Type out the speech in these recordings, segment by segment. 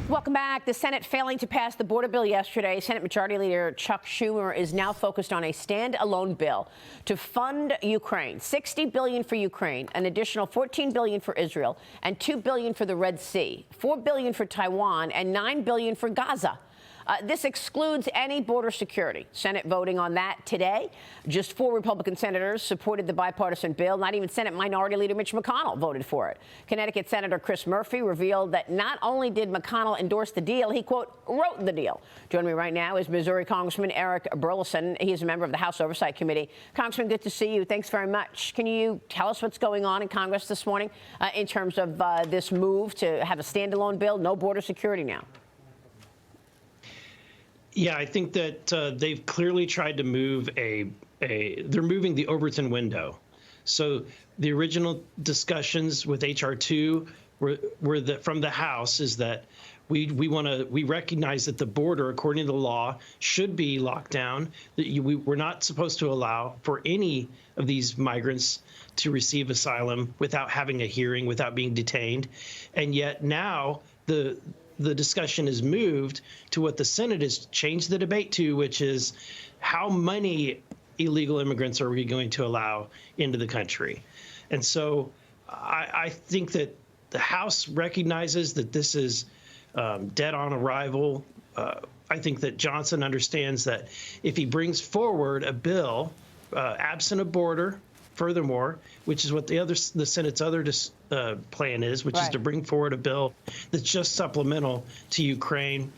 Welcome back. The Senate failing to pass the border bill yesterday. Senate Majority Leader Chuck Schumer is now focused on a standalone bill to fund Ukraine. $60 billion for Ukraine, an additional $14 billion for Israel, and $2 billion for the Red Sea, $4 billion for Taiwan, and $9 billion for Gaza. This excludes any border security. Senate voting on that today. Just 4 Republican senators supported the bipartisan bill. Not even Senate Minority Leader Mitch McConnell voted for it. Connecticut Senator Chris Murphy revealed that not only did McConnell endorse the deal, he, quote, wrote the deal. Joining me right now is Missouri Congressman Eric Burlison. He is a member of the House Oversight Committee. Congressman, good to see you. Thanks very much. Can you tell us what's going on in Congress this morning in terms of this move to have a standalone bill, no border security now? Yeah, I think that they've clearly tried to move they're moving the Overton window. So the original discussions with H.R. 2 were that from the House is that we recognize that the border, according to the law, should be locked down. That we're not supposed to allow for any of these migrants to receive asylum without having a hearing, without being detained. And yet now the discussion is moved to what the Senate has changed the debate to, which is how many illegal immigrants are we going to allow into the country? And so I think that the House recognizes that this is dead on arrival. I think that Johnson understands that if he brings forward a bill absent a border, furthermore, which is what the Senate's other plan is, which is to bring forward a bill that's just supplemental to Ukraine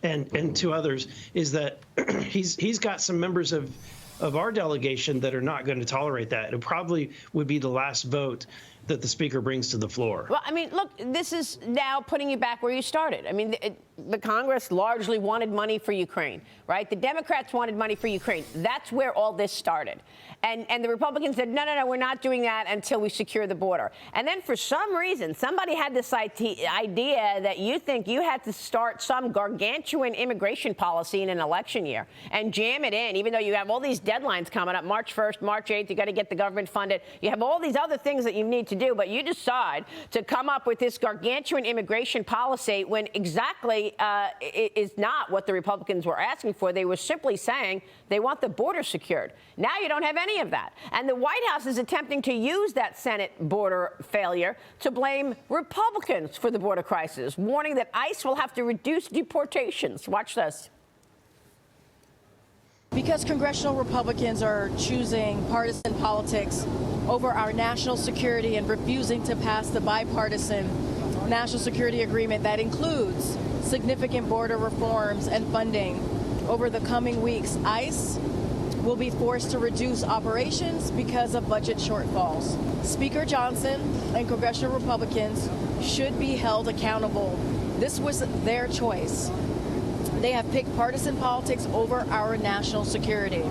and to others, is that he's got some members of our delegation that are not going to tolerate that. It probably would be the last vote that the Speaker brings to the floor. Well, I mean, look, this is now putting you back where you started. I mean, the Congress largely wanted money for Ukraine, right? The Democrats wanted money for Ukraine. That's where all this started. And the Republicans said, no, we're not doing that until we secure the border. And then for some reason, somebody had this idea that you think you had to start some gargantuan immigration policy in an election year and jam it in, even though you have all these deadlines coming up, March 1st, March 8th, you got to get the government funded. You have all these other things that you need to do, but you decide to come up with this gargantuan immigration policy when exactly it is not what the Republicans were asking for. They were simply saying they want the border secured. Now you don't have any of that. And the White House is attempting to use that Senate border failure to blame Republicans for the border crisis, warning that ICE will have to reduce deportations. Watch this. Because congressional Republicans are choosing partisan politics over our national security and refusing to pass the bipartisan national security agreement that includes significant border reforms and funding over the coming weeks, ICE will be forced to reduce operations because of budget shortfalls. Speaker Johnson and congressional Republicans should be held accountable. This was their choice. They have picked partisan politics over our national security.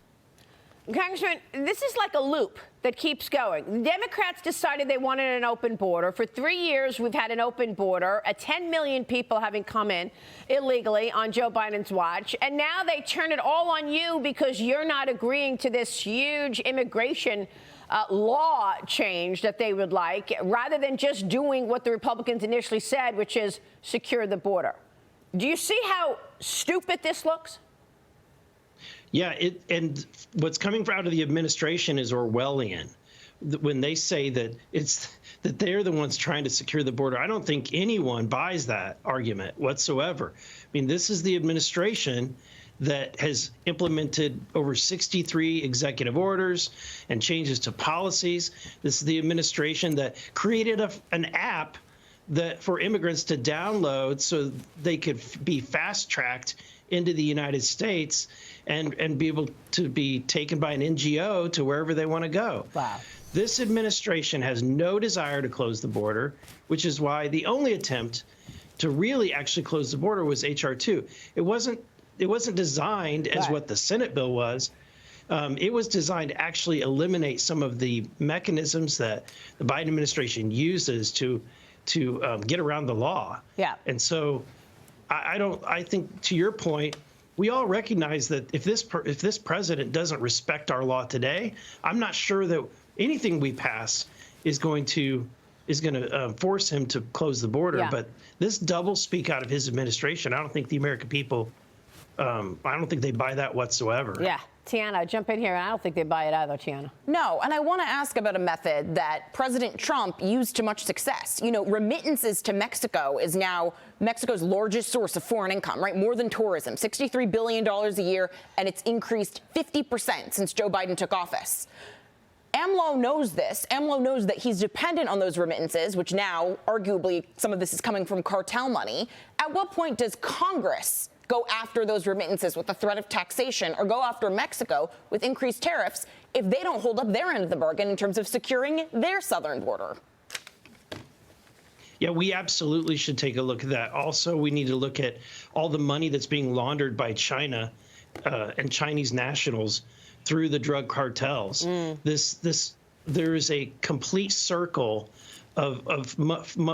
Congressman, this is like a loop that keeps going. The Democrats decided they wanted an open border. For 3 years, we've had an open border, 10 million people having come in illegally on Joe Biden's watch. And now they turn it all on you because you're not agreeing to this huge immigration law change that they would like, rather than just doing what the Republicans initially said, which is secure the border. Do you see how stupid this looks? Yeah, and what's coming out of the administration is Orwellian. When they say that that they're the ones trying to secure the border, I don't think anyone buys that argument whatsoever. I mean, this is the administration that has implemented over 63 executive orders and changes to policies. This is the administration that created an app that for immigrants to download so they could be fast-tracked into the United States and be able to be taken by an NGO to wherever they want to go. Wow. This administration has no desire to close the border, which is why the only attempt to really actually close the border was H.R. 2. It wasn't designed as what the Senate bill was. It was designed to actually eliminate some of the mechanisms that the Biden administration uses to get around the law. Yeah. And so I think, to your point, we all recognize that if this president doesn't respect our law today, I'm not sure that anything we pass is going to force him to close the border. Yeah. But this double speak out of his administration, I don't think the American people, I don't think they buy that whatsoever. Yeah. Tiana, jump in here, and I don't think they buy it either, Tiana. No, and I want to ask about a method that President Trump used to much success. You know, remittances to Mexico is now Mexico's largest source of foreign income, right? More than tourism, $63 billion a year, and it's increased 50% since Joe Biden took office. AMLO knows this. AMLO knows that he's dependent on those remittances, which now, arguably, some of this is coming from cartel money. At what point does Congress go after those remittances with the threat of taxation, or go after Mexico with increased tariffs if they don't hold up their end of the bargain in terms of securing their southern border? Yeah, we absolutely should take a look at that. Also, we need to look at all the money that's being laundered by China and Chinese nationals through the drug cartels. There is a complete circle of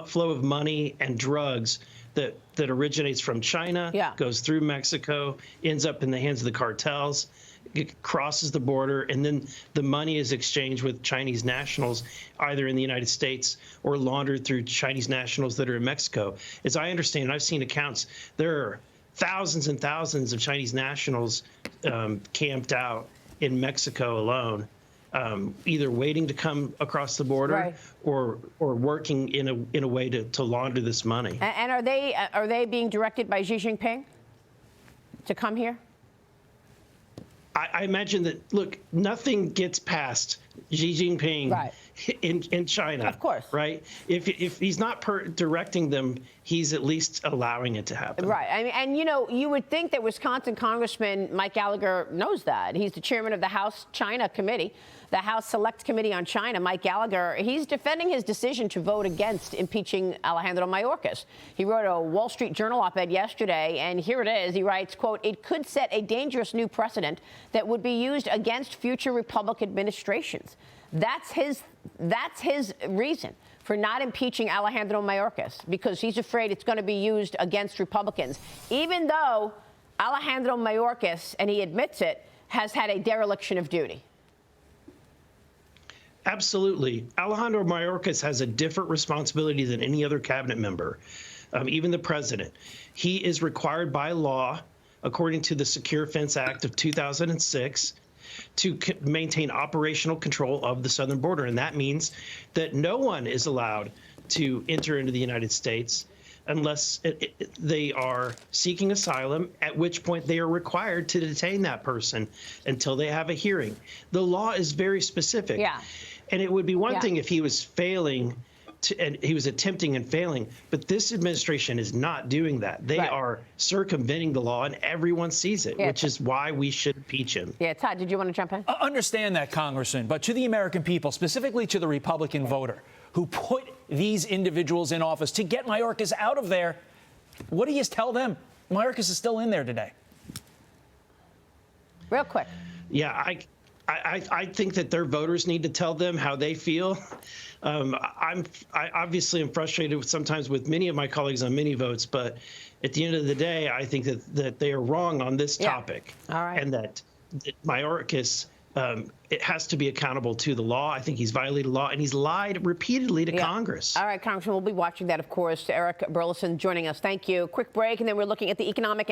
flow of money and drugs that originates from China, goes through Mexico, ends up in the hands of the cartels, it crosses the border, and then the money is exchanged with Chinese nationals, either in the United States or laundered through Chinese nationals that are in Mexico. As I understand, I've seen accounts, there are thousands and thousands of Chinese nationals camped out in Mexico alone, either waiting to come across the border or working in a way to launder this money. And are they being directed by Xi Jinping to come here? I imagine that, look, nothing gets past Xi Jinping in China. Of course. Right? If he's not directing them, he's at least allowing it to happen. Right. I mean, and, you know, you would think that Wisconsin Congressman Mike Gallagher knows that. He's the chairman of the House China Committee, the House Select Committee on China. Mike Gallagher, he's defending his decision to vote against impeaching Alejandro Mayorkas. He wrote a Wall Street Journal op-ed yesterday, and here it is. He writes, quote, "It could set a dangerous new precedent that would be used against future Republican administrations." That's his reason for not impeaching Alejandro Mayorkas, because he's afraid it's going to be used against Republicans, even though Alejandro Mayorkas, and he admits it, has had a dereliction of duty. Absolutely. Alejandro Mayorkas has a different responsibility than any other cabinet member, even the president. He is required by law, according to the Secure Fence Act of 2006, to maintain operational control of the southern border. And that means that no one is allowed to enter into the United States unless they are seeking asylum, at which point they are required to detain that person until they have a hearing. The law is very specific. Yeah. And it would be one thing if he was failing and he was attempting and failing, but this administration is not doing that. They are circumventing the law, and everyone sees it, which is why we should impeach him. Yeah, Todd, did you want to jump in? I understand that, Congressman, but to the American people, specifically to the Republican voter who put these individuals in office to get Mayorkas out of there, what do you tell them? Mayorkas is still in there today. Real quick. Yeah, I think that their voters need to tell them how they feel. I obviously am frustrated sometimes with many of my colleagues on many votes, but at the end of the day, I think that they are wrong on this topic. All right. And that Mayorkas, it has to be accountable to the law. I think he's violated law, and he's lied repeatedly to Congress. All right, Congressman, we'll be watching that, of course. Eric Burlison joining us. Thank you. Quick break, and then we're looking at the economic